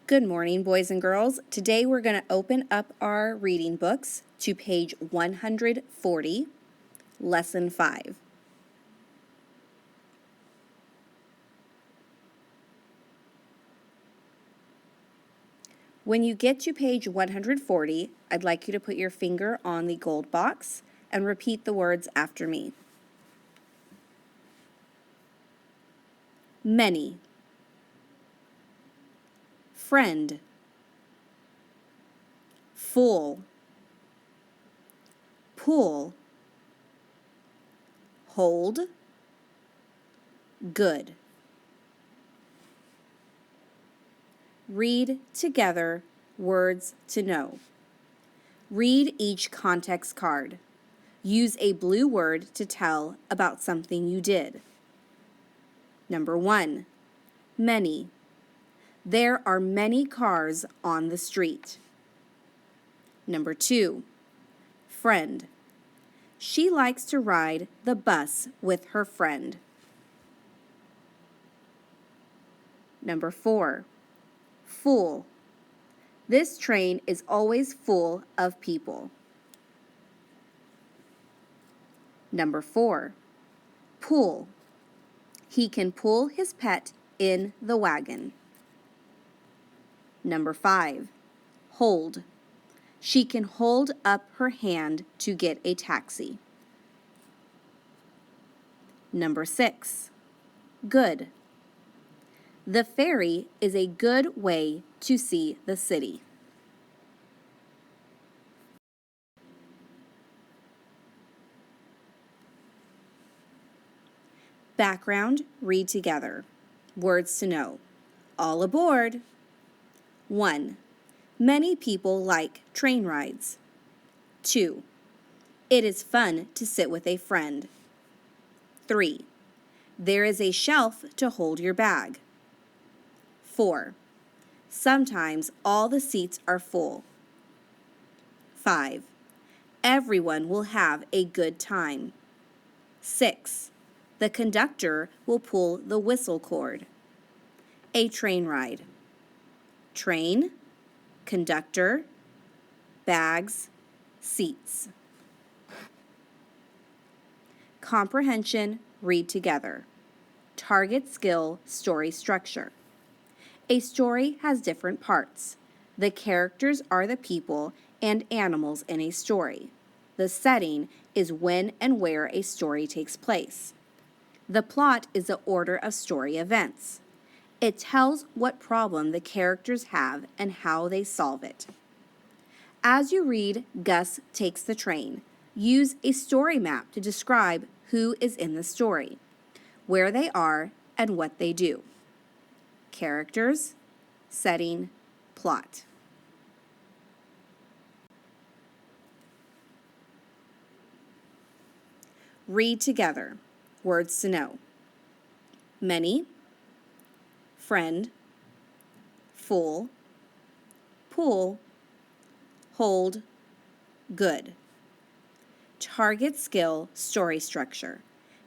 Good morning, boys and girls. Today we're going to open up our reading books to page 140, lesson 5. When you get to page 140, I'd like you to put your finger on the gold box and repeat the words after me. Many, friend, full, pool, hold, good. Read together words to know. Read each context card. Use a blue word to tell about something you did. Number 1, many. There are many cars on the street. Number 2, friend. She likes to ride the bus with her friend. Number 4, full. This train is always full of people. Number 4, pull. He can pull his pet in the wagon. Number 5, hold. She can hold up her hand to get a taxi. Number 6, good. The ferry is a good way to see the city. Background, read together. Words to know. All aboard. 1. Many people like train rides. 2. It is fun to sit with a friend. 3. There is a shelf to hold your bag. 4. Sometimes all the seats are full. 5. Everyone will have a good time. 6. The conductor will pull the whistle cord. A train ride. Train, conductor, bags, seats. Comprehension, read together. Target skill, story structure. A story has different parts. The characters are the people and animals in a story. The setting is when and where a story takes place. The plot is the order of story events. It tells what problem the characters have and how they solve it. As you read Gus Takes the Train, use a story map to describe who is in the story, where they are, and what they do. Characters, setting, plot. Read together. Words to know. Many, friend, full, pool, hold, good. Target skill, story structure.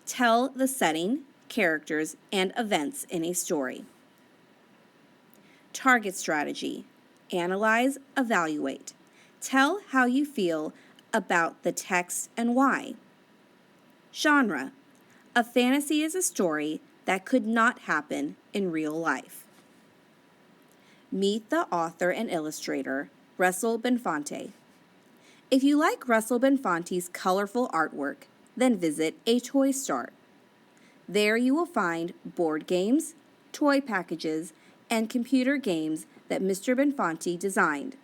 Tell the setting, characters, and events in a story. Target strategy. Analyze, evaluate. Tell how you feel about the text and why. Genre. A fantasy is a story that could not happen in real life. Meet the author and illustrator, Russell Benfante. If you like Russell Benfante's colorful artwork, then visit a toy store. There you will find board games, toy packages, and computer games that Mr. Benfante designed.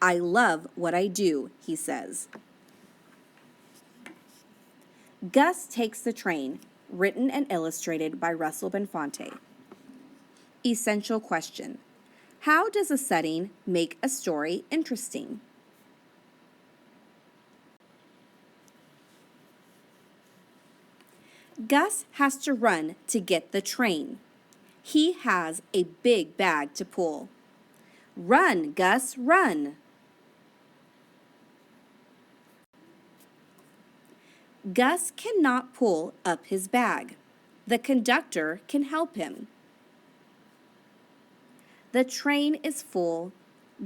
I love what I do, he says. Gus Takes the Train, written and illustrated by Russell Benfante. Essential question. How does a setting make a story interesting? Gus has to run to get the train. He has a big bag to pull. Run, Gus, run! Gus cannot pull up his bag. The conductor can help him. The train is full.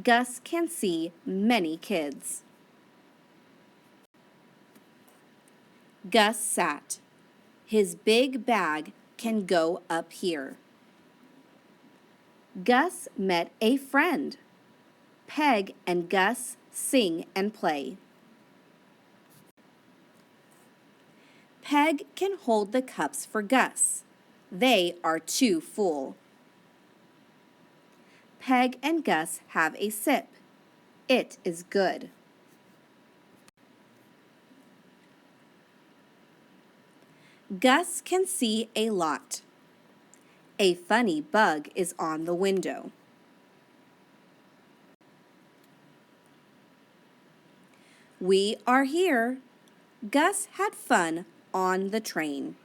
Gus can see many kids. Gus sat. His big bag can go up here. Gus met a friend. Peg and Gus sing and play. Peg can hold the cups for Gus. They are too full. Peg and Gus have a sip. It is good. Gus can see a lot. A funny bug is on the window. We are here. Gus had fun on the train.